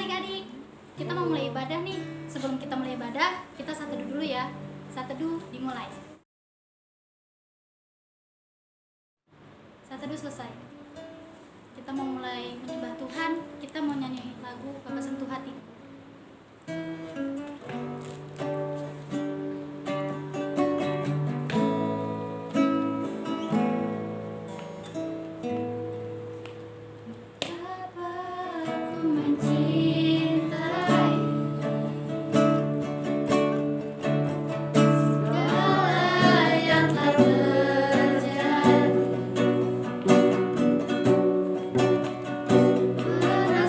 adik-adik, kita mau mulai ibadah nih. Sebelum kita mulai ibadah, kita saat teduh dulu ya. Saat teduh dimulai. Saat teduh selesai. Kita mau mulai menyembah Tuhan. Kita mau nyanyi lagu Bapa Sentuh Hatiku.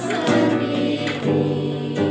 Sendiri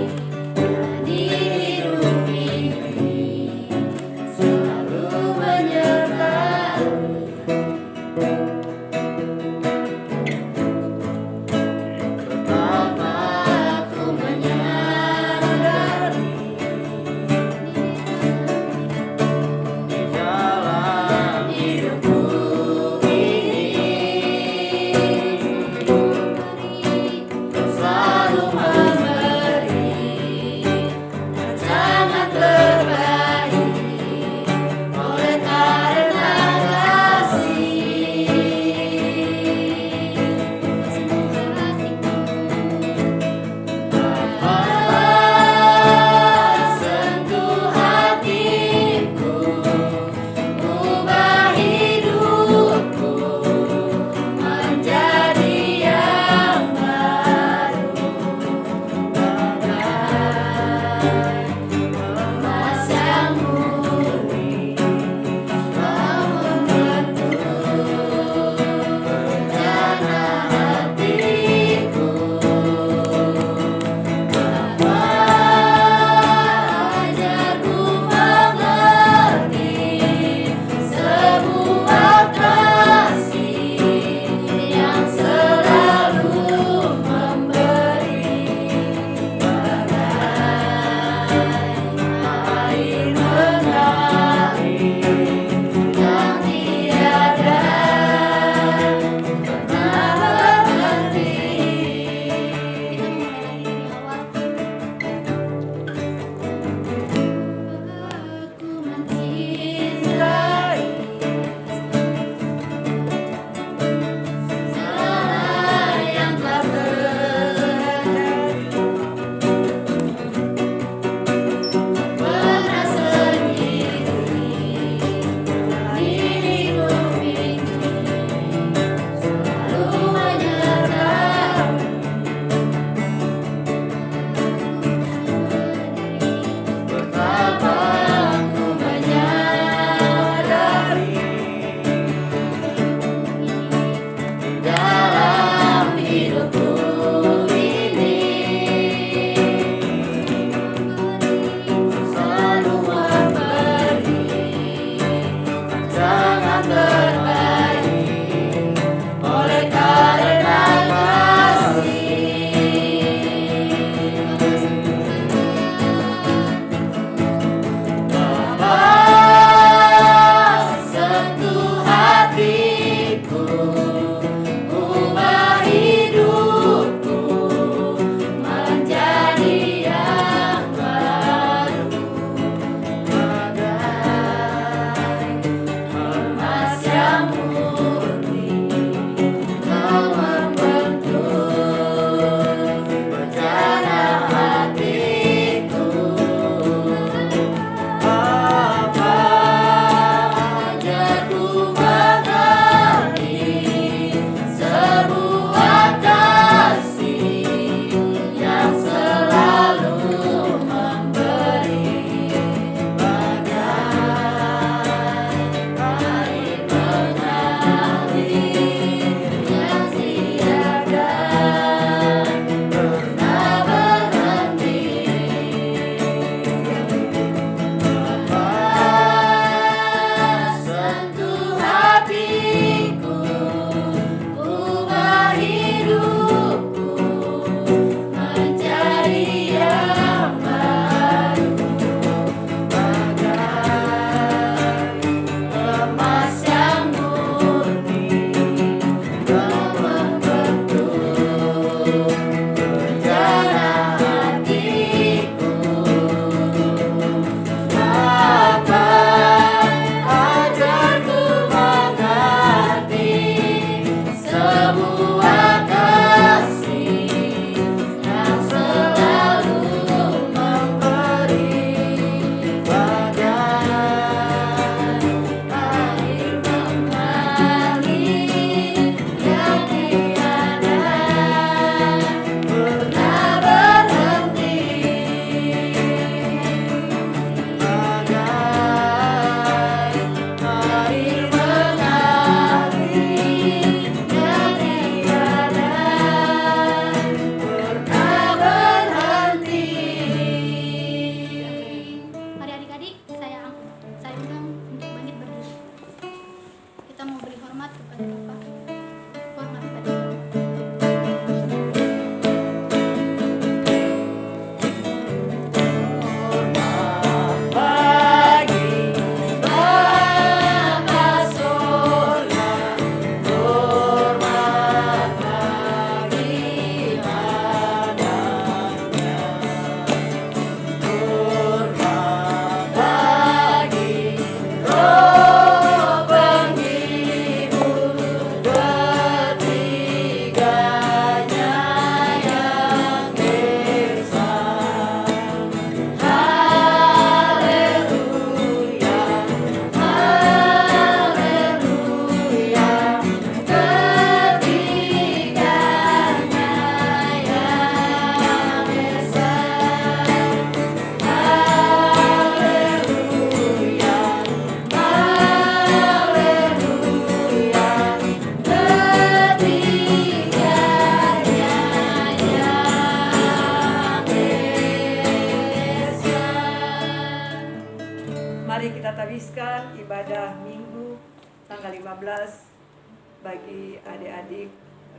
15 bagi adik-adik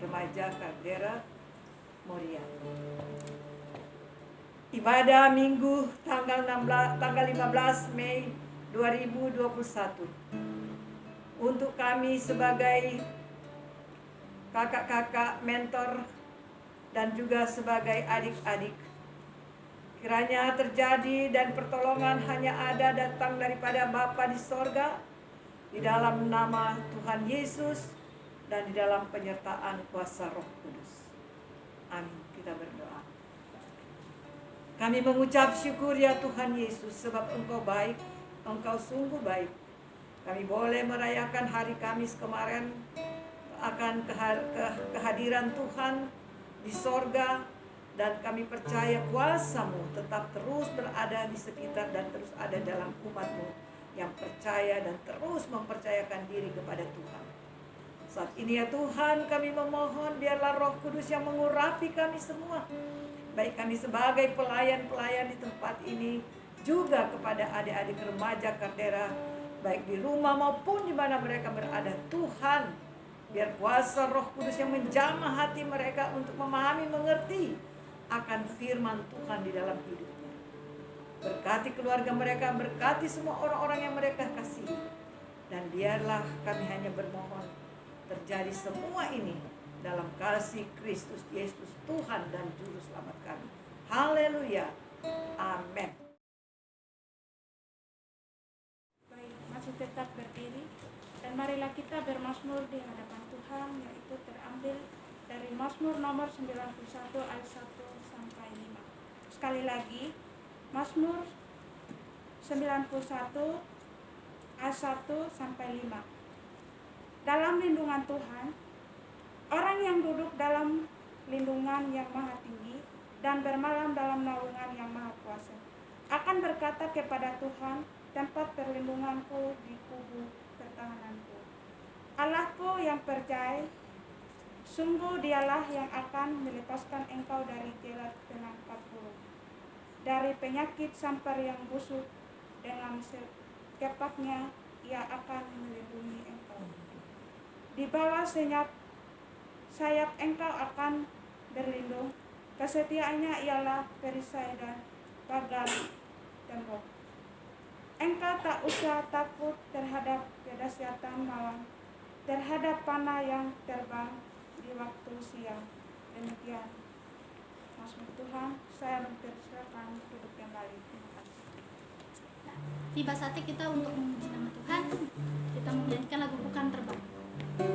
remaja Caldera Moria. Ibadah Minggu tanggal 15 Mei 2021. Untuk kami sebagai kakak-kakak mentor dan juga sebagai adik-adik, kiranya terjadi dan pertolongan hanya ada datang daripada Bapa di sorga, di dalam nama Tuhan Yesus, dan di dalam penyertaan kuasa Roh Kudus. Amin. Kita berdoa. Kami mengucap syukur ya Tuhan Yesus, sebab Engkau baik, Engkau sungguh baik. Kami boleh merayakan hari Kamis kemarin akan kehadiran Tuhan di sorga, dan kami percaya kuasa-Mu tetap terus berada di sekitar dan terus ada dalam umat-Mu yang percaya dan terus mempercayakan diri kepada Tuhan. Saat ini ya Tuhan, kami memohon biarlah Roh Kudus yang mengurapi kami semua, baik kami sebagai pelayan-pelayan di tempat ini, juga kepada adik-adik remaja Caldera, baik di rumah maupun di mana mereka berada. Tuhan, biar kuasa Roh Kudus yang menjamah hati mereka untuk memahami, mengerti akan firman Tuhan di dalam hidupnya. Berkati keluarga mereka, berkati semua orang-orang yang mereka kasihi. Dan biarlah kami hanya bermohon terjadi semua ini dalam kasih Kristus Yesus Tuhan dan Juru Selamat kami. Haleluya. Amin. Baik, masih tetap berdiri dan marilah kita bermazmur di hadapan Tuhan, yaitu terambil dari Mazmur nomor 91 ayat 1 sampai 5. Sekali lagi, Mazmur 91 ayat 1 sampai 5. Dalam lindungan Tuhan, orang yang duduk dalam lindungan yang maha tinggi dan bermalam dalam naungan yang maha kuasa akan berkata kepada Tuhan, tempat perlindunganku di kubu pertahananku. Allahku yang percaya, sungguh dialah yang akan melepaskan engkau dari jerat penangkap burung, dari penyakit sampar yang busuk. Dengan kepaknya ia akan melindungi engkau. Di bawah sayap engkau akan berlindung. Kesetiaannya ialah perisai dan pagar tembok. Engkau tak usah takut terhadap kedahsyatan malam, terhadap panah yang terbang di waktu siang. Demikian Mazmur Tuhan, saya mempersilakan duduk kembali. Terima kasih. Tiba saatnya kita untuk memuji nama Tuhan. Kita menyanyikan lagu Bukan Terbang. Terang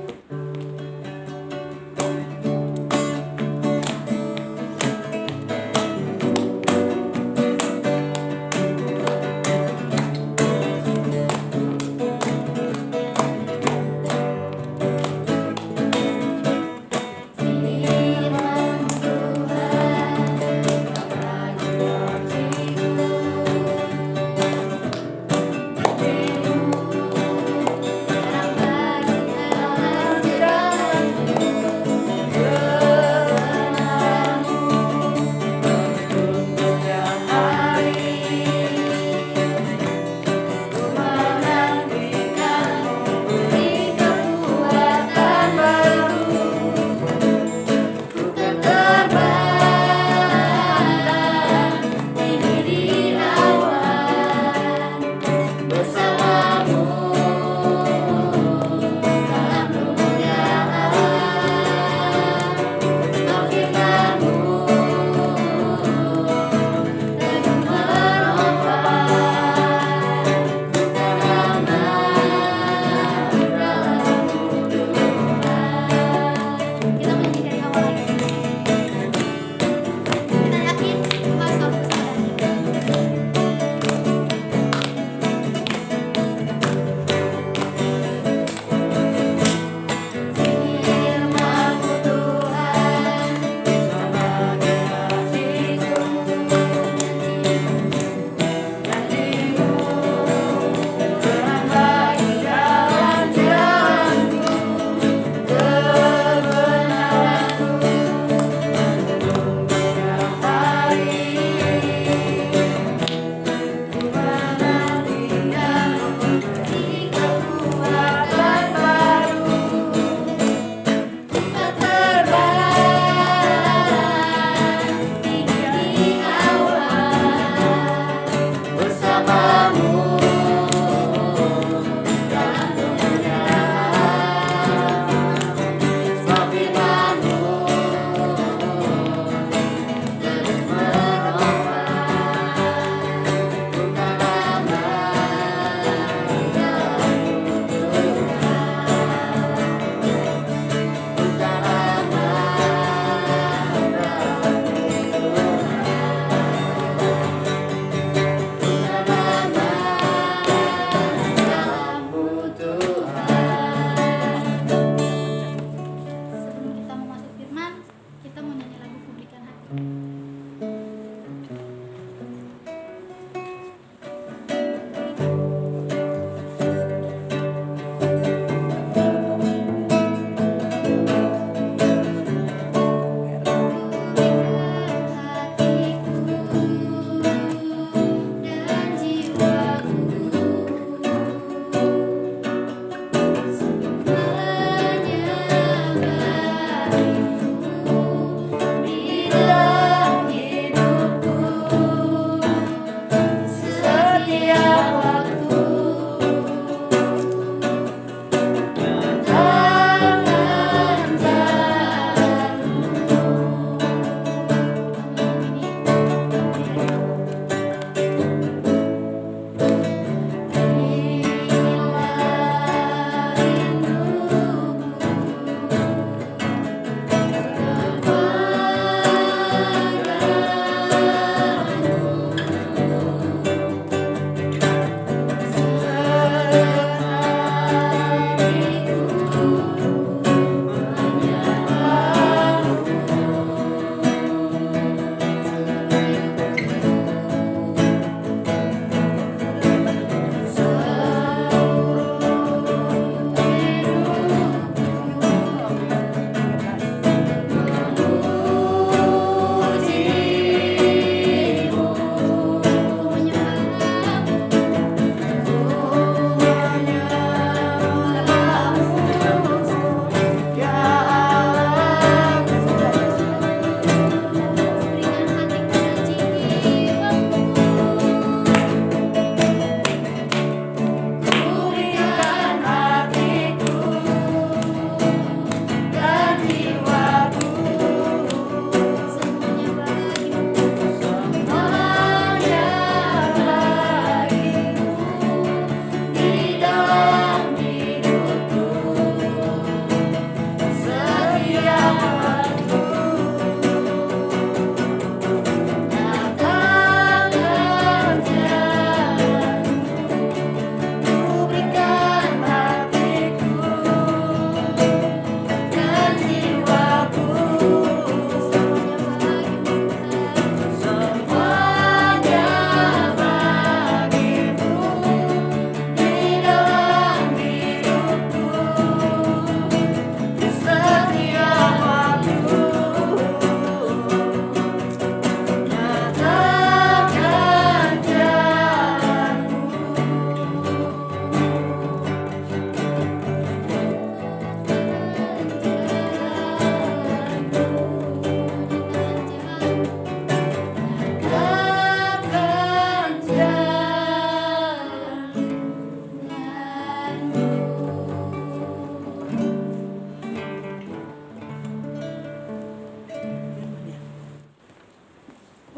bagi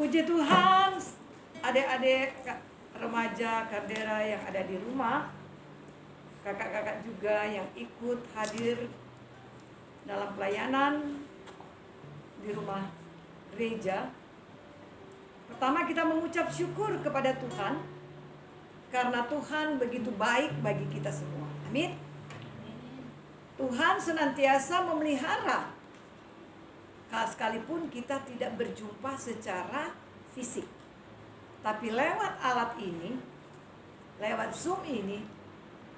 Puji Tuhan, adik-adik remaja Kardera yang ada di rumah, kakak-kakak juga yang ikut hadir dalam pelayanan di rumah gereja. Pertama, kita mengucap syukur kepada Tuhan karena Tuhan begitu baik bagi kita semua. Amin. Tuhan senantiasa memelihara, sekalipun kita tidak berjumpa secara fisik. Tapi lewat alat ini, lewat Zoom ini,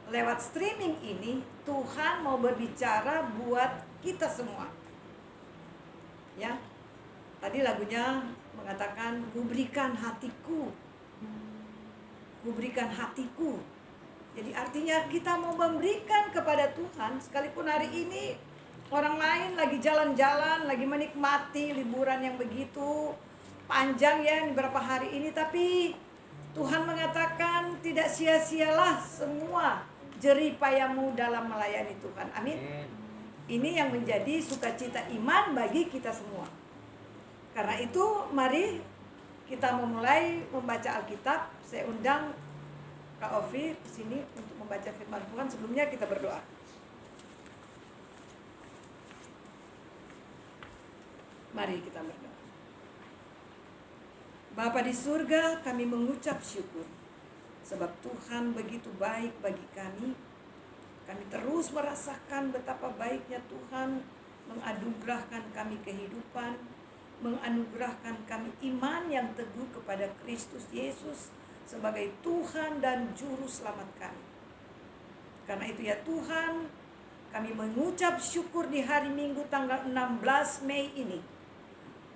lewat streaming ini, Tuhan mau berbicara buat kita semua. Ya, tadi lagunya mengatakan, ku berikan hatiku. Ku berikan hatiku. Jadi artinya kita mau memberikan kepada Tuhan, sekalipun hari ini orang lain lagi jalan-jalan, lagi menikmati liburan yang begitu panjang ya beberapa hari ini. Tapi Tuhan mengatakan tidak sia-sialah semua jerih payahmu dalam melayani Tuhan. Amin. Ini yang menjadi sukacita iman bagi kita semua. Karena itu mari kita memulai membaca Alkitab. Saya undang Kak Ovi ke sini untuk membaca firman Tuhan. Sebelumnya kita berdoa. Mari kita berdoa. Bapa di surga, kami mengucap syukur sebab Tuhan begitu baik bagi kami. Kami terus merasakan betapa baiknya Tuhan menganugerahkan kami kehidupan, menganugerahkan kami iman yang teguh kepada Kristus Yesus sebagai Tuhan dan Juru Selamat kami. Karena itu ya Tuhan, kami mengucap syukur di hari Minggu tanggal 16 Mei ini.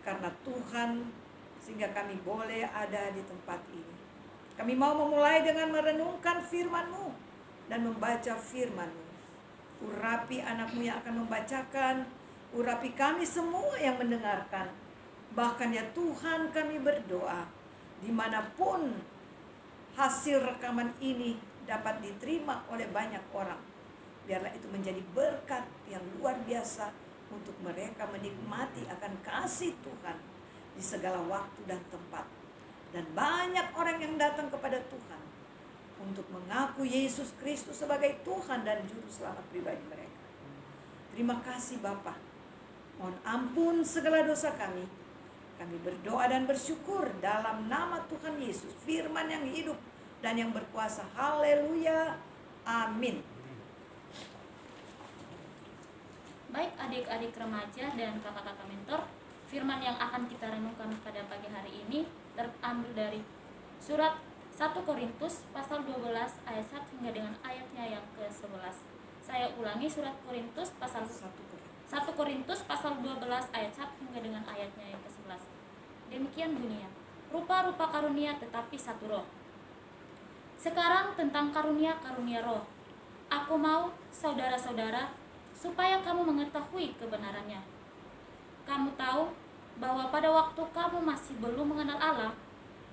Karena Tuhan, sehingga kami boleh ada di tempat ini. Kami mau memulai dengan merenungkan firman-Mu dan membaca firman-Mu. Urapi anak-Mu yang akan membacakan, urapi kami semua yang mendengarkan. Bahkan ya Tuhan, kami berdoa, dimanapun hasil rekaman ini dapat diterima oleh banyak orang, biarlah itu menjadi berkat yang luar biasa untuk mereka menikmati akan kasih Tuhan di segala waktu dan tempat. Dan banyak orang yang datang kepada Tuhan untuk mengaku Yesus Kristus sebagai Tuhan dan Juru Selamat pribadi mereka. Terima kasih Bapa. Mohon ampun segala dosa kami. Kami berdoa dan bersyukur dalam nama Tuhan Yesus, firman yang hidup dan yang berkuasa. Haleluya. Amin. Baik adik-adik remaja dan kakak-kakak mentor, firman yang akan kita renungkan pada pagi hari ini terambil dari surat 1 Korintus pasal 12 ayat 1 hingga dengan ayatnya yang ke-11. Saya ulangi, surat Korintus pasal 1 Korintus pasal 12 ayat 1 hingga dengan ayatnya yang ke-11. Demikian bunyinya. Rupa-rupa karunia tetapi satu roh. Sekarang tentang karunia-karunia roh. Aku mau saudara-saudara supaya kamu mengetahui kebenarannya. Kamu tahu bahwa pada waktu kamu masih belum mengenal Allah,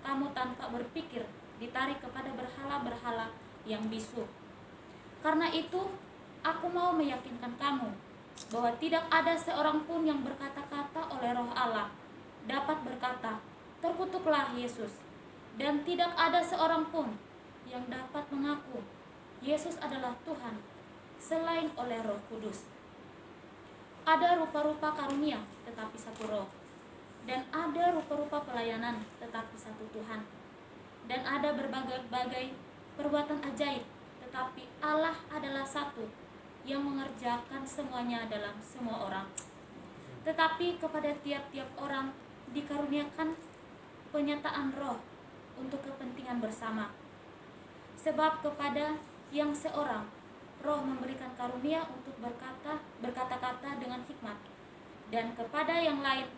kamu tanpa berpikir ditarik kepada berhala-berhala yang bisu. Karena itu, aku mau meyakinkan kamu bahwa tidak ada seorang pun yang berkata-kata oleh Roh Allah dapat berkata, terkutuklah Yesus. Dan tidak ada seorang pun yang dapat mengaku Yesus adalah Tuhan selain oleh Roh Kudus. Ada rupa-rupa karunia tetapi satu roh, dan ada rupa-rupa pelayanan tetapi satu Tuhan, dan ada berbagai-bagai perbuatan ajaib, tetapi Allah adalah satu yang mengerjakan semuanya dalam semua orang. Tetapi kepada tiap-tiap orang dikaruniakan penyataan roh untuk kepentingan bersama. Sebab kepada yang seorang roh memberikan karunia untuk berkata-kata dengan hikmat, dan kepada yang lain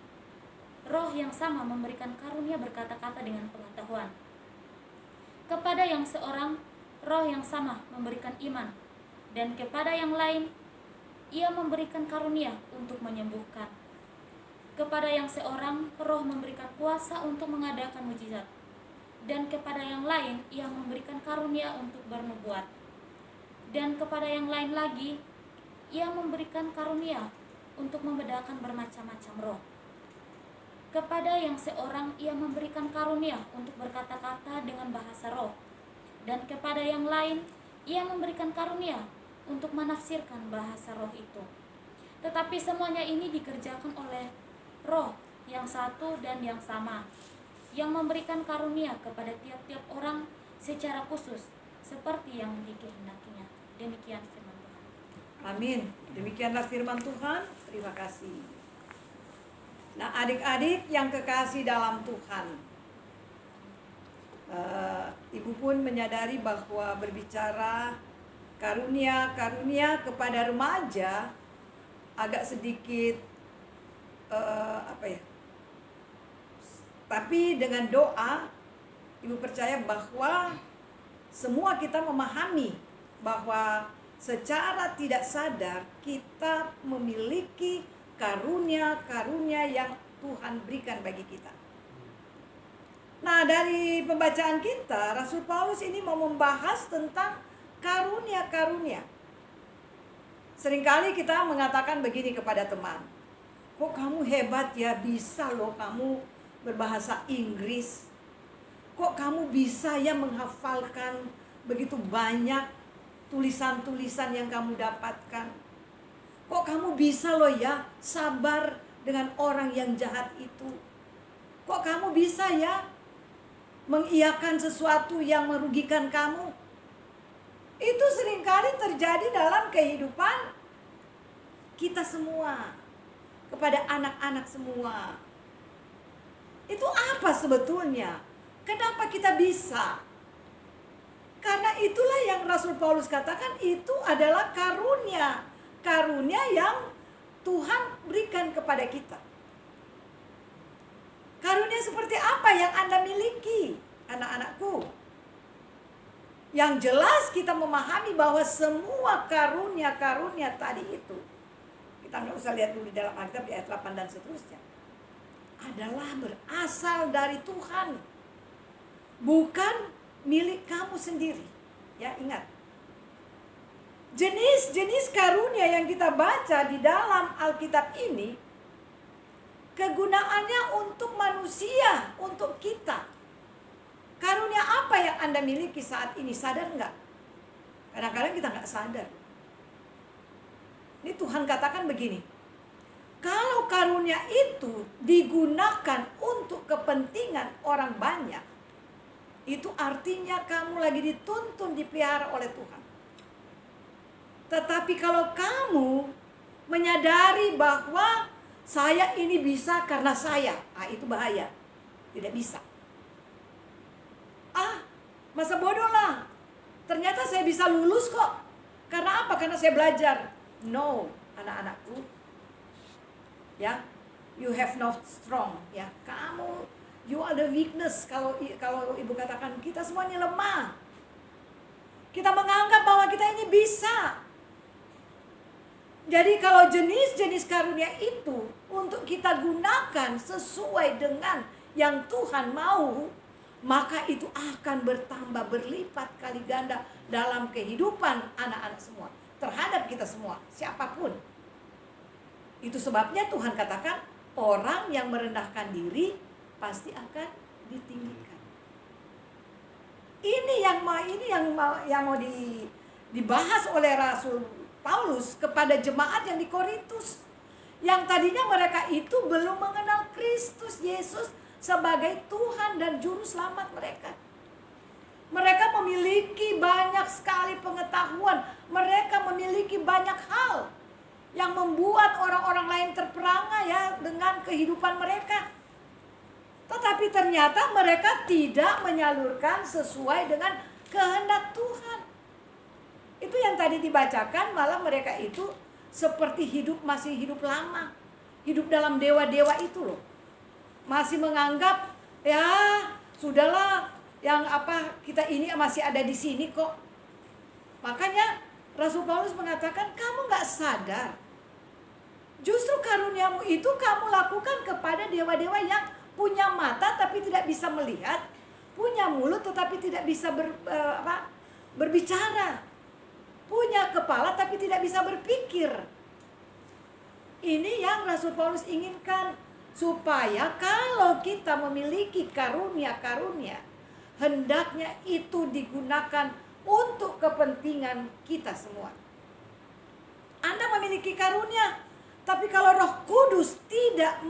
roh yang sama memberikan karunia berkata-kata dengan pengetahuan. Kepada yang seorang roh yang sama memberikan iman, dan kepada yang lain ia memberikan karunia untuk menyembuhkan. Kepada yang seorang roh memberikan kuasa untuk mengadakan mujizat, dan kepada yang lain ia memberikan karunia untuk bernubuat. Dan kepada yang lain lagi, ia memberikan karunia untuk membedakan bermacam-macam roh. Kepada yang seorang ia memberikan karunia untuk berkata-kata dengan bahasa roh, dan kepada yang lain ia memberikan karunia untuk menafsirkan bahasa roh itu. Tetapi semuanya ini dikerjakan oleh Roh yang satu dan yang sama, yang memberikan karunia kepada tiap-tiap orang secara khusus seperti yang dikehendakinya. Demikian firman Tuhan. Amin. Demikianlah firman Tuhan. Terima kasih. Nah, adik-adik yang kekasih dalam Tuhan, Ibu pun menyadari bahwa berbicara karunia-karunia kepada remaja agak sedikit tapi dengan doa, Ibu percaya bahwa semua kita memahami bahwa secara tidak sadar kita memiliki karunia-karunia yang Tuhan berikan bagi kita. Nah, dari pembacaan kita, Rasul Paulus ini mau membahas tentang karunia-karunia. Seringkali kita mengatakan begini kepada teman, kok kamu hebat ya, bisa loh kamu berbahasa Inggris. Kok kamu bisa ya menghafalkan begitu banyak tulisan-tulisan yang kamu dapatkan. Kok kamu bisa loh ya sabar dengan orang yang jahat itu. Kok kamu bisa ya mengiyakan sesuatu yang merugikan kamu. Itu seringkali terjadi dalam kehidupan kita semua, kepada anak-anak semua. Itu apa sebetulnya? Kenapa kita bisa? Karena itulah yang Rasul Paulus katakan, itu adalah karunia. Karunia yang Tuhan berikan kepada kita. Karunia seperti apa yang Anda miliki, anak-anakku? Yang jelas kita memahami bahwa semua karunia-karunia tadi itu, kita nggak usah lihat dulu di dalam Alkitab di ayat 8 dan seterusnya, adalah berasal dari Tuhan, bukan milik kamu sendiri. Ya, ingat. Jenis-jenis karunia yang kita baca di dalam Alkitab ini, kegunaannya untuk manusia, untuk kita. Karunia apa yang Anda miliki saat ini? Sadar nggak? Kadang-kadang kita nggak sadar. Ini Tuhan katakan begini, kalau karunia itu digunakan untuk kepentingan orang banyak, itu artinya kamu lagi dituntun, dipelihara oleh Tuhan. Tetapi kalau kamu menyadari bahwa saya ini bisa karena saya, itu bahaya. Tidak bisa. Masa bodoh lah. Ternyata saya bisa lulus kok. Karena apa? Karena saya belajar. No, anak-anakku. Ya, you have not strong. Ya, kamu, you are the weakness. Kalau ibu katakan kita semuanya lemah. Kita menganggap bahwa kita ini bisa. Jadi kalau jenis-jenis karunia itu untuk kita gunakan sesuai dengan yang Tuhan mau, maka itu akan bertambah berlipat kali ganda dalam kehidupan anak-anak semua, terhadap kita semua, siapapun. Itu sebabnya Tuhan katakan, orang yang merendahkan diri pasti akan ditinggikan. Ini yang mau dibahas oleh Rasul Paulus kepada jemaat yang di Korintus, yang tadinya mereka itu belum mengenal Kristus Yesus sebagai Tuhan dan Juru Selamat mereka. Mereka memiliki banyak sekali pengetahuan, mereka memiliki banyak hal yang membuat orang-orang lain terperangah ya dengan kehidupan mereka. Tetapi ternyata mereka tidak menyalurkan sesuai dengan kehendak Tuhan. Itu yang tadi dibacakan, malah mereka itu seperti masih hidup lama. Hidup dalam dewa-dewa itu loh. Masih menganggap, ya sudahlah, yang kita ini masih ada di sini kok. Makanya Rasul Paulus mengatakan, kamu gak sadar. Justru karuniamu itu kamu lakukan kepada dewa-dewa yang punya mata tapi tidak bisa melihat, punya mulut tetapi tidak bisa berbicara, punya kepala tapi tidak bisa berpikir. Ini yang Rasul Paulus inginkan Supaya kalau kita memiliki karunia-karunia, hendaknya itu digunakan untuk kepentingan kita semua. Anda memiliki karunia, tapi kalau Roh Kudus tidak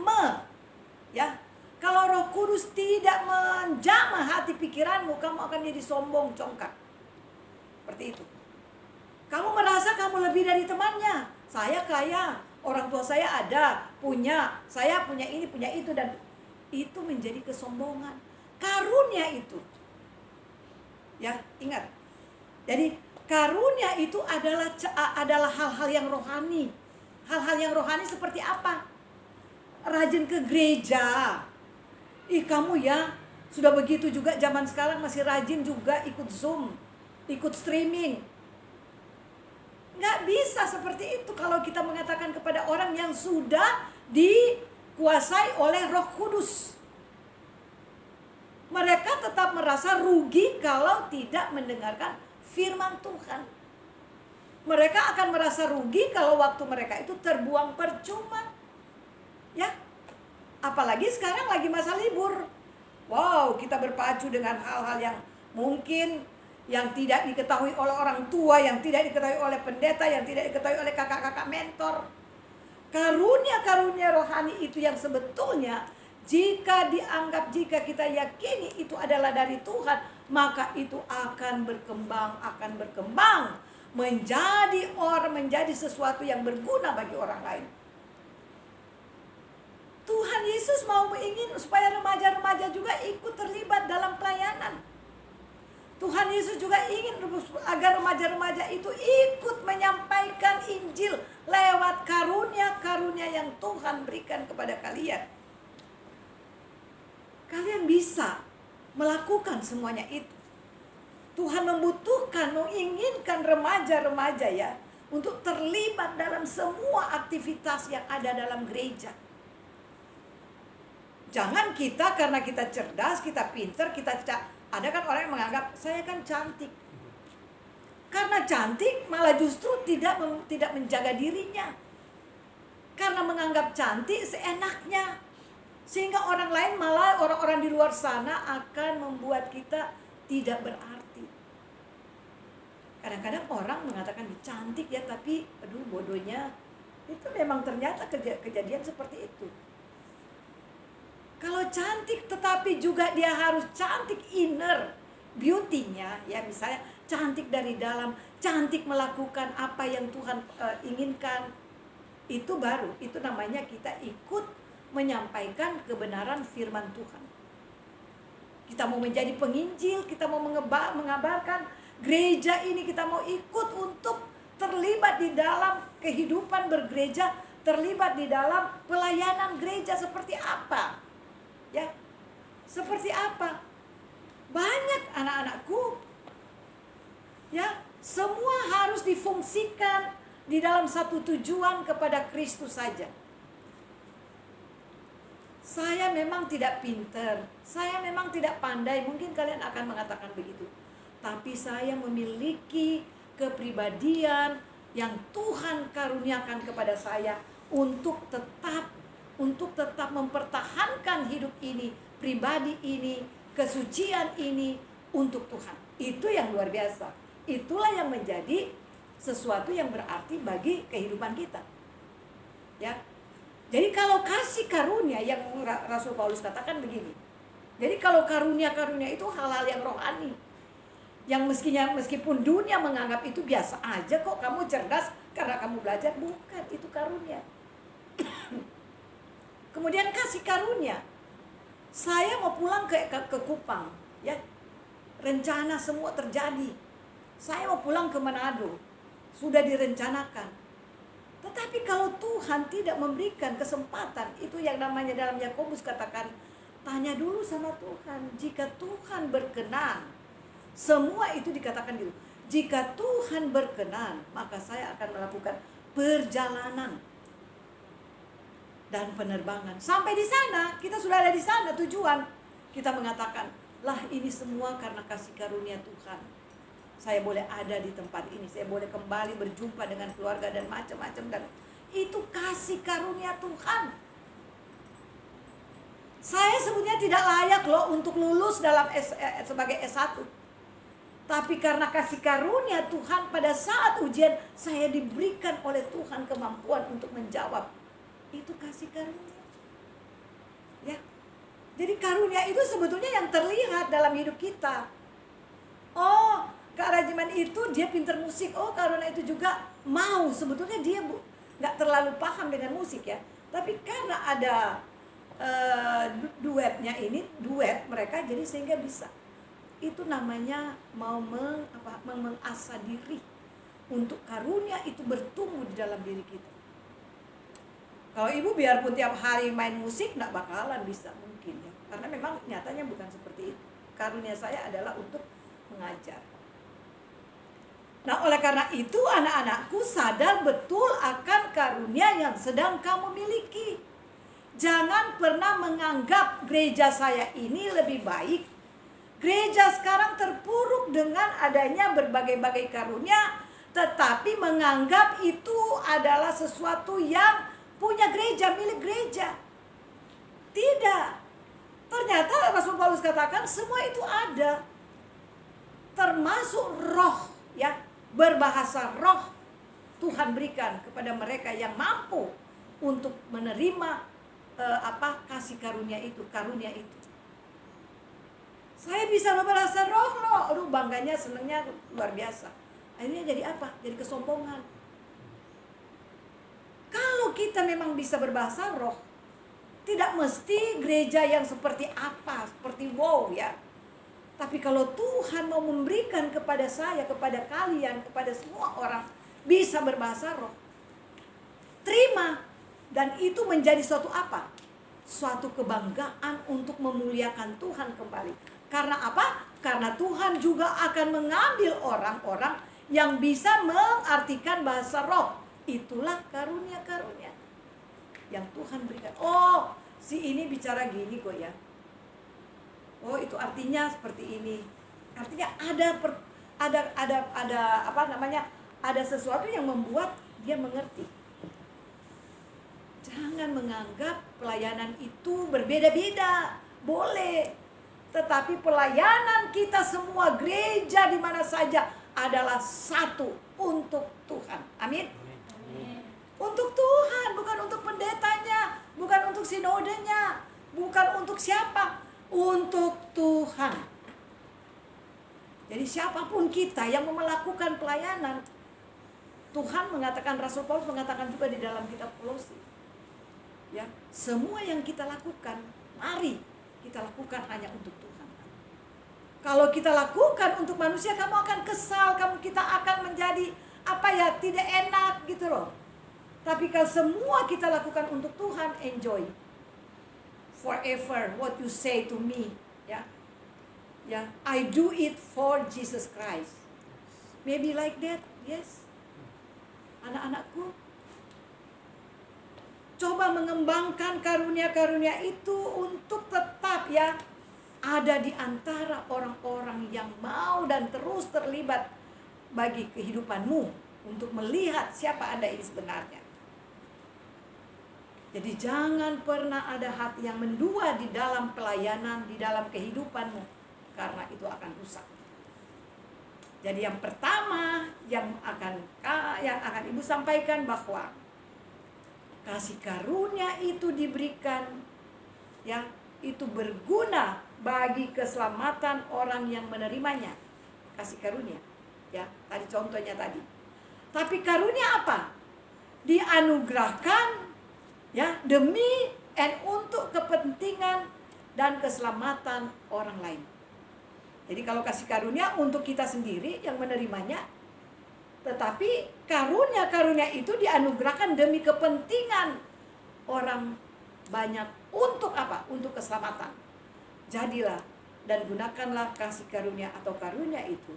kalau Roh Kudus tidak menjamah hati pikiranmu, kamu akan jadi sombong congkak. Seperti itu. Kamu merasa kamu lebih dari temannya. Saya kaya, orang tua saya ada, saya punya ini, punya itu, dan itu menjadi kesombongan. Karunia itu, ya ingat. Jadi karunia itu adalah hal-hal yang rohani. Hal-hal yang rohani seperti apa? Rajin ke gereja. Kamu ya sudah begitu juga zaman sekarang masih rajin juga ikut Zoom, ikut streaming. Nggak bisa seperti itu kalau kita mengatakan kepada orang yang sudah dikuasai oleh Roh Kudus. Mereka tetap merasa rugi kalau tidak mendengarkan firman Tuhan. Mereka akan merasa rugi kalau waktu mereka itu terbuang percuma. Ya, apalagi sekarang lagi masa libur. Wow, kita berpacu dengan hal-hal yang mungkin yang tidak diketahui oleh orang tua, yang tidak diketahui oleh pendeta, yang tidak diketahui oleh kakak-kakak mentor. Karunia-karunia rohani itu yang sebetulnya jika kita yakini itu adalah dari Tuhan, maka itu akan berkembang menjadi sesuatu yang berguna bagi orang lain. Tuhan Yesus ingin supaya remaja-remaja juga ikut terlibat dalam pelayanan. Tuhan Yesus juga ingin agar remaja-remaja itu ikut menyampaikan Injil lewat karunia-karunia yang Tuhan berikan kepada kalian. Kalian bisa melakukan semuanya itu. Tuhan menginginkan remaja-remaja ya untuk terlibat dalam semua aktivitas yang ada dalam gereja. Jangan kita karena kita cerdas, kita pintar, ada kan orang yang menganggap saya kan cantik. Karena cantik malah justru tidak menjaga dirinya. Karena menganggap cantik seenaknya. Sehingga orang lain malah orang-orang di luar sana akan membuat kita tidak berarti. Kadang-kadang orang mengatakan cantik ya, tapi aduh bodohnya. Itu memang ternyata kejadian seperti itu. Kalau cantik tetapi juga dia harus cantik inner beauty-nya, ya misalnya cantik dari dalam, cantik melakukan apa yang Tuhan inginkan. Itu namanya kita ikut menyampaikan kebenaran firman Tuhan. Kita mau menjadi penginjil, kita mau mengabarkan gereja ini, kita mau ikut untuk terlibat di dalam kehidupan bergereja, terlibat di dalam pelayanan gereja seperti apa? Ya, seperti apa? Banyak anak-anakku, ya, semua harus difungsikan di dalam satu tujuan kepada Kristus saja. Saya memang tidak pintar, saya memang tidak pandai, mungkin kalian akan mengatakan begitu. Tapi saya memiliki kepribadian yang Tuhan karuniakan kepada saya untuk tetap mempertahankan hidup ini, pribadi ini, kesucian ini untuk Tuhan. Itu yang luar biasa. Itulah yang menjadi sesuatu yang berarti bagi kehidupan kita. Ya. Jadi kalau kasih karunia yang Rasul Paulus katakan begini. Jadi kalau karunia-karunia itu hal-hal yang rohani. Yang meskipun dunia menganggap itu biasa aja kok, kamu cerdas karena kamu belajar, bukan, itu karunia. Kemudian kasih karunia. Saya mau pulang ke Kupang, ya. Rencana semua terjadi. Saya mau pulang ke Manado. Sudah direncanakan. Tetapi kalau Tuhan tidak memberikan kesempatan, itu yang namanya dalam Yakobus katakan, tanya dulu sama Tuhan. Jika Tuhan berkenan, semua itu dikatakan gitu. Jika Tuhan berkenan, maka saya akan melakukan perjalanan dan penerbangan. Sampai di sana, kita sudah ada di sana tujuan. Kita mengatakan, lah ini semua karena kasih karunia Tuhan. Saya boleh ada di tempat ini, saya boleh kembali berjumpa dengan keluarga dan macam-macam, dan itu kasih karunia Tuhan. Saya sebetulnya tidak layak loh untuk lulus dalam sebagai S1. Tapi karena kasih karunia Tuhan, pada saat ujian saya diberikan oleh Tuhan kemampuan untuk menjawab. Itu kasih karunia. Ya. Jadi karunia itu sebetulnya yang terlihat dalam hidup kita. Oh, Kak Rajiman itu dia pintar musik. Oh, karunia itu juga mau. Sebetulnya dia nggak terlalu paham dengan musik ya. Tapi karena ada duet mereka, jadi sehingga bisa. Itu namanya mau mengasah diri untuk karunia itu bertumbuh di dalam diri kita. Kalau ibu biarpun tiap hari main musik nggak bakalan bisa mungkin ya, karena memang nyatanya bukan seperti itu. Karunia saya adalah untuk mengajar. Nah, oleh karena itu anak-anakku sadar betul akan karunia yang sedang kamu miliki. Jangan pernah menganggap gereja saya ini lebih baik. Gereja sekarang terpuruk dengan adanya berbagai-bagai karunia, tetapi menganggap itu adalah sesuatu yang punya gereja, milik gereja. Tidak. Ternyata Rasul Paulus katakan semua itu ada. Termasuk roh, ya, berbahasa roh Tuhan berikan kepada mereka yang mampu untuk menerima kasih karunia itu, Saya bisa berbahasa roh loh. Aduh, bangganya, senangnya luar biasa. Akhirnya jadi apa? Jadi kesombongan. Kalau kita memang bisa berbahasa roh, tidak mesti gereja yang seperti apa, seperti wow ya. Tapi kalau Tuhan mau memberikan kepada saya, kepada kalian, kepada semua orang bisa berbahasa roh, terima. Dan itu menjadi suatu apa? Suatu kebanggaan untuk memuliakan Tuhan kembali. Karena apa? Karena Tuhan juga akan mengambil orang-orang yang bisa mengartikan bahasa roh. Itulah karunia-karunia yang Tuhan berikan. Oh, si ini bicara gini kok ya. Oh, itu artinya seperti ini. Artinya ada sesuatu yang membuat dia mengerti. Jangan menganggap pelayanan itu berbeda-beda. Boleh. Tetapi pelayanan kita semua gereja di mana saja adalah satu untuk Tuhan. Amin. Untuk Tuhan, bukan untuk pendetanya, bukan untuk sinodenya, bukan untuk siapa, untuk Tuhan. Jadi siapapun kita yang mau melakukan pelayanan, Tuhan mengatakan, Rasul Paulus mengatakan juga di dalam kitab Kolose, ya, semua yang kita lakukan, mari kita lakukan hanya untuk Tuhan. Kalau kita lakukan untuk manusia, kamu akan kesal, kita akan menjadi tidak enak gitu loh. Tapi kalau semua kita lakukan untuk Tuhan, enjoy forever what you say to me, ya. Ya, I do it for Jesus Christ. Maybe like that, yes. Anak-anakku, coba mengembangkan karunia-karunia itu untuk tetap ya ada di antara orang-orang yang mau dan terus terlibat bagi kehidupanmu untuk melihat siapa Anda ini sebenarnya. Jadi jangan pernah ada hati yang mendua di dalam pelayanan, di dalam kehidupanmu, karena itu akan rusak. Jadi yang pertama yang akan Ibu sampaikan bahwa kasih karunia itu diberikan, ya, itu berguna bagi keselamatan orang yang menerimanya. Kasih karunia, ya, tadi contohnya tadi. Tapi karunia apa? Dianugerahkan, ya, demi untuk kepentingan dan keselamatan orang lain. Jadi kalau kasih karunia untuk kita sendiri yang menerimanya, tetapi karunia-karunia itu dianugerahkan demi kepentingan orang banyak. Untuk apa? Untuk keselamatan. Jadilah dan gunakanlah kasih karunia atau karunia itu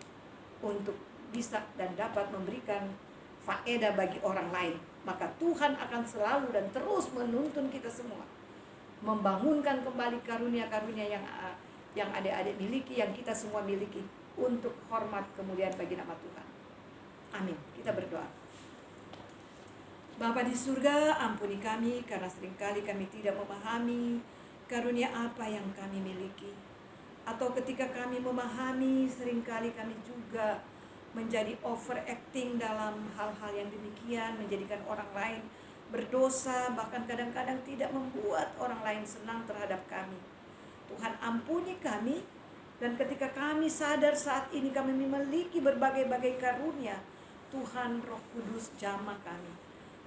untuk bisa dan dapat memberikan faedah bagi orang lain. Maka Tuhan akan selalu dan terus menuntun kita semua membangunkan kembali karunia-karunia yang adik-adik miliki, yang kita semua miliki, untuk hormat kemuliaan bagi nama Tuhan. Amin. Kita berdoa. Bapa di surga, ampuni kami karena seringkali kami tidak memahami karunia apa yang kami miliki. Atau ketika kami memahami, seringkali kami juga menjadi overacting dalam hal-hal yang demikian, menjadikan orang lain berdosa, bahkan kadang-kadang tidak membuat orang lain senang terhadap kami. Tuhan ampuni kami, dan ketika kami sadar saat ini kami memiliki berbagai-bagai karunia, Tuhan Roh Kudus jamah kami,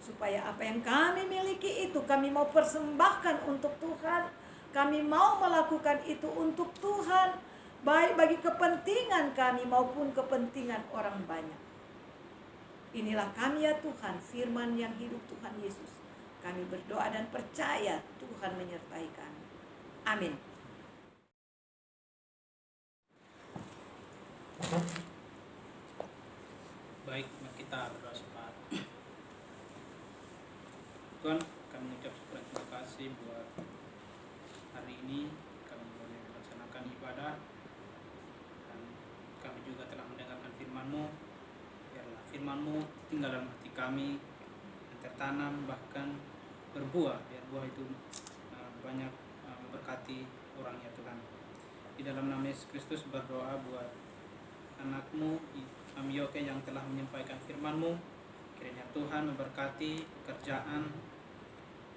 supaya apa yang kami miliki itu kami mau persembahkan untuk Tuhan. Kami mau melakukan itu untuk Tuhan, baik bagi kepentingan kami maupun kepentingan orang banyak. Inilah kami ya Tuhan, firman yang hidup Tuhan Yesus. Kami berdoa dan percaya Tuhan menyertai kami. Amin. Baik, mari kita berdoa sembah. Tuhan, kami mengucap syukur dan terima kasih buat hari ini kami boleh melaksanakan ibadah, dan kami juga telah mendengarkan firman-Mu. Biarlah firman-Mu tinggal dalam hati kami dan tertanam, bahkan berbuah, biar buah itu banyak memberkati orang ya Tuhan. Di dalam nama Yesus Kristus berdoa buat anak-Mu Am Yoke yang telah menyampaikan firman-Mu. Kiranya Tuhan memberkati pekerjaan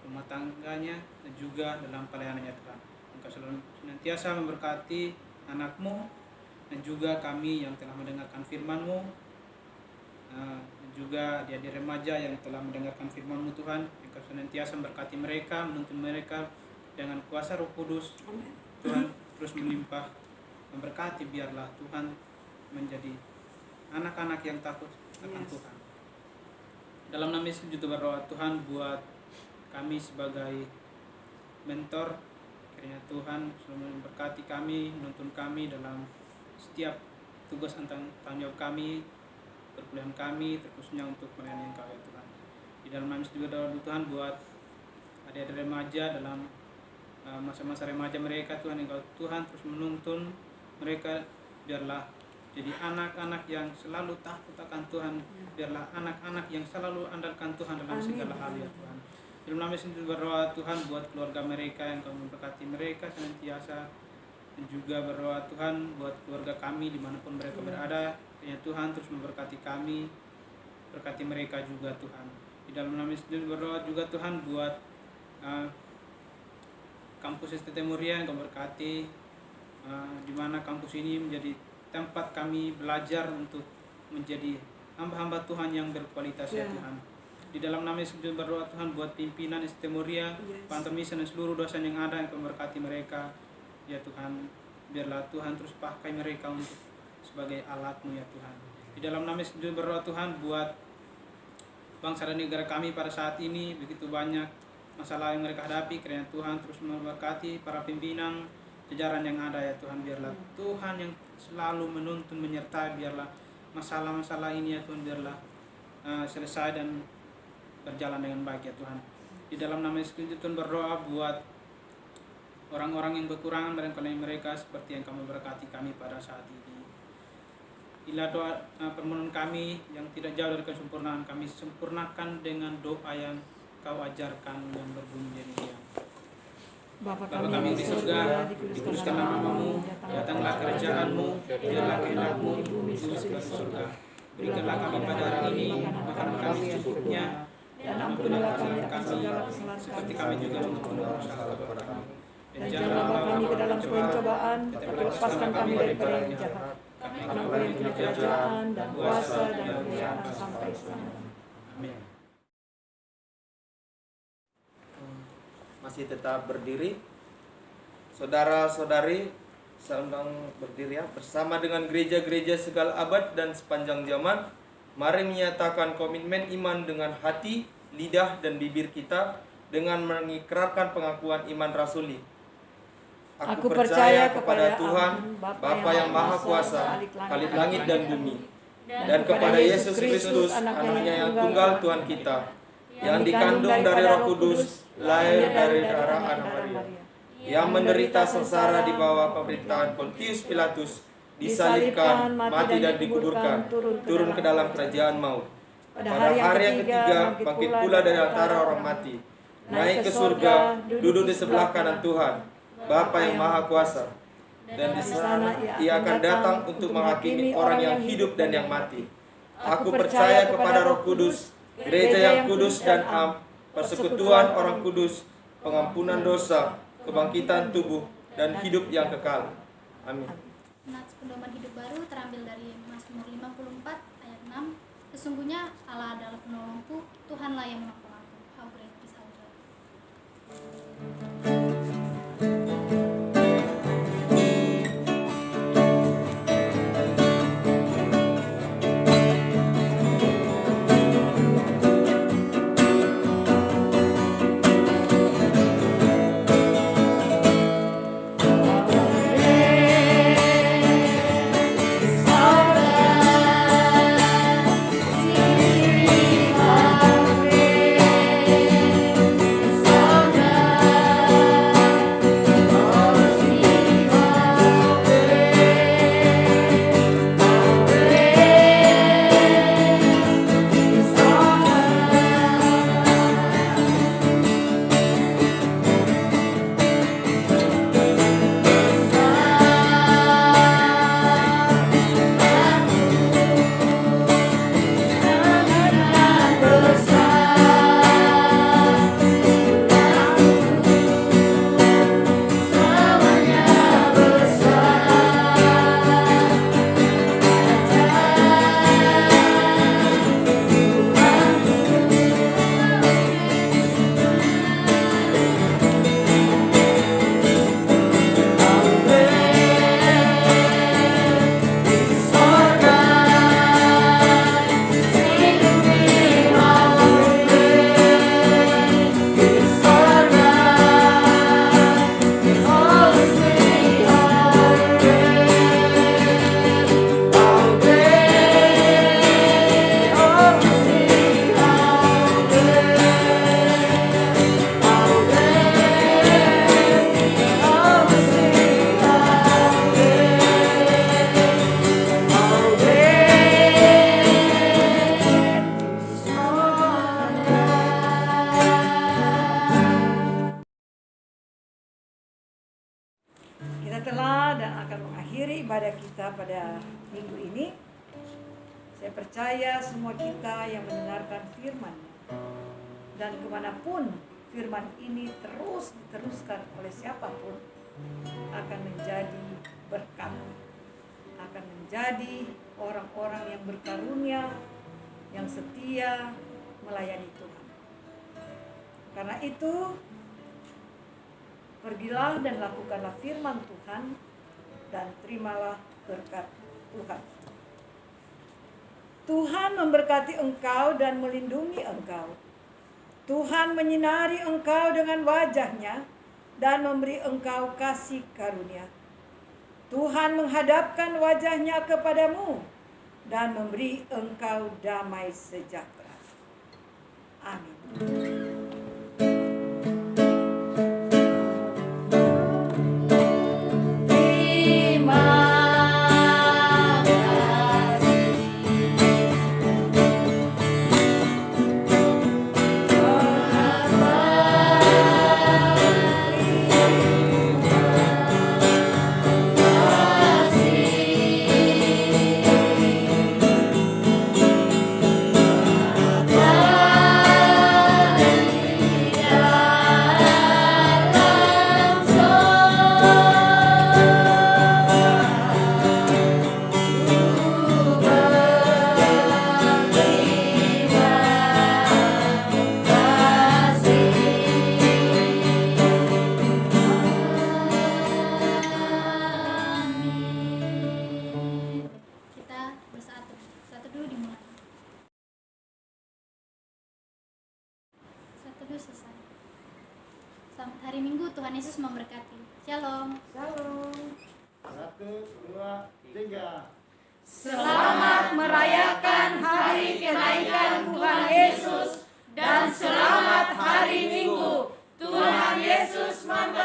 rumah tangganya dan juga dalam pelayanannya Tuhan. Engkau senantiasa memberkati anak-Mu dan juga kami yang telah mendengarkan firman-Mu, dan juga dia remaja yang telah mendengarkan firman-Mu Tuhan. Engkau senantiasa memberkati mereka, menuntun mereka dengan kuasa Roh Kudus. Tuhan terus melimpah memberkati, biarlah Tuhan menjadi anak-anak yang takut akan Tuhan. Dalam nama Yesus juga berdoa Tuhan buat kami sebagai mentor. Kiranya Tuhan selalu memberkati kami, menuntun kami dalam setiap tugas tanggung jawab kami, perkuliahan kami, terkhususnya untuk melayani Engkau ya Tuhan. Di dalam nama Yesus juga berdoa Tuhan buat adik-adik remaja dalam masa-masa remaja mereka Tuhan. Engkau Tuhan terus menuntun mereka, biarlah jadi anak-anak yang selalu takut akan Tuhan. Biarlah anak-anak yang selalu andalkan Tuhan dalam segala hal ya Tuhan. Dalam nama Yesus berdoa Tuhan buat keluarga mereka, yang Kau memberkati mereka senantiasa. Dan juga berdoa Tuhan buat keluarga kami dimanapun mereka berada. Ya Tuhan terus memberkati kami, berkati mereka juga Tuhan. Di dalam nama Yesus berdoa juga Tuhan buat kampus STT Muria, yang Kau berkati, di mana kampus ini menjadi tempat kami belajar untuk menjadi hamba-hamba Tuhan yang berkualitas ya Tuhan. Di dalam nama Yesus berdoa Tuhan buat pimpinan STT Muria, Pak Antomis dan seluruh dosen yang ada, yang Kau memberkati mereka ya Tuhan. Biarlah Tuhan terus pakai mereka untuk sebagai alat-Mu ya Tuhan. Di dalam nama Yesus berdoa Tuhan buat bangsa dan negara kami pada saat ini, begitu banyak masalah yang mereka hadapi. Kiranya Tuhan terus memberkati para pimpinan jajaran yang ada ya Tuhan. Biarlah Tuhan yang selalu menuntun, menyertai, biarlah masalah-masalah ini ya Tuhan, biarlah selesai dan berjalan dengan baik ya Tuhan. Di dalam nama Yesus Tuhan berdoa buat orang-orang yang kekurangan, barangkali mereka seperti yang Kamu berkati kami pada saat ini. Inilah doa permohonan kami yang tidak jauh dari kesempurnaan, kami sempurnakan dengan doa yang Kau ajarkan yang berbunyi demikian. Bapa kami di surga, dikuduskanlah nama-Mu, datanglah kerajaan-Mu, biarlah kehendak-Mu di bumi seperti di surga. Berikanlah kami pada hari ini makanan kami secukupnya, dan ampunilah kami segala kesalahan seperti kami juga mengampuni orang salah kepada kami. Dan janganlah bawa kami ke dalam pencobaan, tetapi lepaskan kami daripada yang jahat. Karena Engkau yang punya kerajaan dan kuasa dan kemuliaan sampai selamanya. Amin. Masih tetap berdiri, saudara-saudari, sedang berdiri ya, bersama dengan gereja-gereja segala abad dan sepanjang zaman. Mari menyatakan komitmen iman dengan hati, lidah, dan bibir kita dengan mengikrarkan pengakuan iman rasuli. Aku percaya kepada Tuhan, Bapa yang Maha Kuasa, Khalik langit dan bumi, dan kepada Yesus Kristus, Anaknya yang tunggal Tuhan kita, yang dikandung dari Roh Kudus, lahir dari darah Anak Maria, yang menderita sengsara di bawah pemerintahan Pontius Pilatus, disalibkan, mati dan dikuburkan, turun ke dalam kerajaan maut. Pada hari yang ketiga, bangkit pula dari antara orang mati, naik ke surga, duduk di sebelah kanan Tuhan, Bapa yang Maha Kuasa, dan di sana Ia akan datang untuk menghakimi orang yang hidup dan yang mati. Aku percaya kepada Roh Kudus, gereja yang kudus dan am, persekutuan orang kudus, pengampunan dosa, kebangkitan tubuh, dan hidup yang kekal. Amin. Nats pedoman hidup baru terambil dari Mazmur 54 ayat 6. Sesungguhnya Allah adalah penolongku, Tuhanlah yang menolong aku. How great is our God. Kita telah dan akan mengakhiri ibadah kita pada minggu ini. Saya percaya semua kita yang mendengarkan firman dan kemanapun firman ini terus diteruskan oleh siapapun akan menjadi berkat, akan menjadi orang-orang yang berkarunia, yang setia melayani Tuhan. Karena itu, pergilah dan lakukanlah firman Tuhan dan terimalah berkat Tuhan. Tuhan memberkati engkau dan melindungi engkau. Tuhan menyinari engkau dengan wajah-Nya dan memberi engkau kasih karunia. Tuhan menghadapkan wajah-Nya kepadamu dan memberi engkau damai sejahtera. Amin. Selesai. Selamat hari Minggu, Tuhan Yesus memberkati. Shalom. Shalom. 1, 2, 3. Selamat merayakan hari kenaikan Tuhan Yesus dan selamat hari Minggu. Tuhan Yesus memberkati.